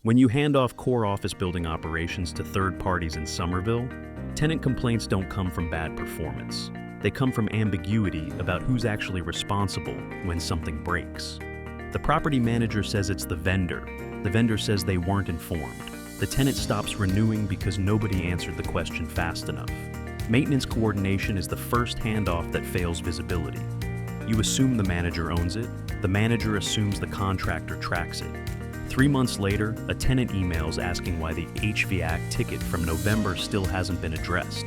When you hand off core office building operations to third parties in Somerville, tenant complaints don't come from bad performance. They come from ambiguity about who's actually responsible when something breaks. The property manager says it's the vendor. The vendor says they weren't informed. The tenant stops renewing because nobody answered the question fast enough. Maintenance coordination is the first handoff that fails visibility. You assume the manager owns it. The manager assumes the contractor tracks it. 3 months later, a tenant emails asking why the HVAC ticket from November still hasn't been addressed.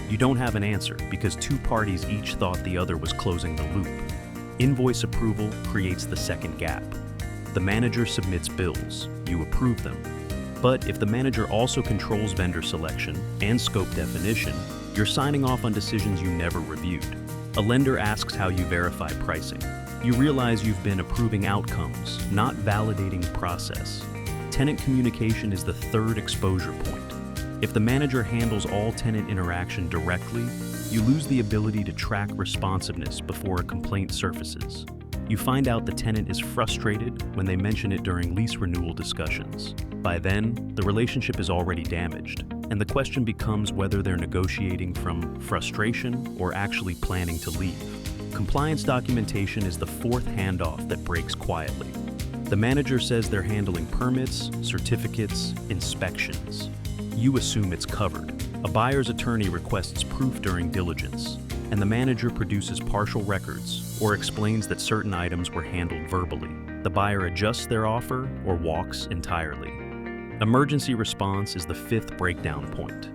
You don't have an answer because two parties each thought the other was closing the loop. Invoice approval creates the second gap. The manager submits bills. You approve them. But if the manager also controls vendor selection and scope definition, you're signing off on decisions you never reviewed. A lender asks how you verify pricing. You realize you've been approving outcomes, not validating process. Tenant communication is the third exposure point. If the manager handles all tenant interaction directly, you lose the ability to track responsiveness before a complaint surfaces. You find out the tenant is frustrated when they mention it during lease renewal discussions. By then, the relationship is already damaged, and the question becomes whether they're negotiating from frustration or actually planning to leave. Compliance documentation is the fourth handoff that breaks quietly. The manager says they're handling permits, certificates, inspections. You assume it's covered. A buyer's attorney requests proof during diligence, and the manager produces partial records or explains that certain items were handled verbally. The buyer adjusts their offer or walks entirely. Emergency response is the fifth breakdown point.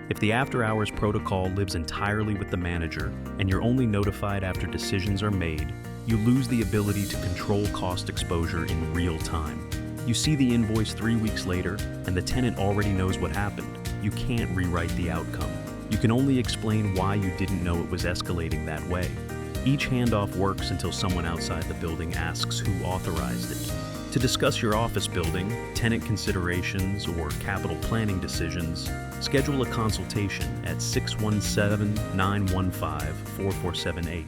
If the after-hours protocol lives entirely with the manager and you're only notified after decisions are made, you lose the ability to control cost exposure in real time. You see the invoice 3 weeks later, and the tenant already knows what happened. You can't rewrite the outcome. You can only explain why you didn't know it was escalating that way. Each handoff works until someone outside the building asks who authorized it. To discuss your office building, tenant considerations, or capital planning decisions, schedule a consultation at 617-915-4478.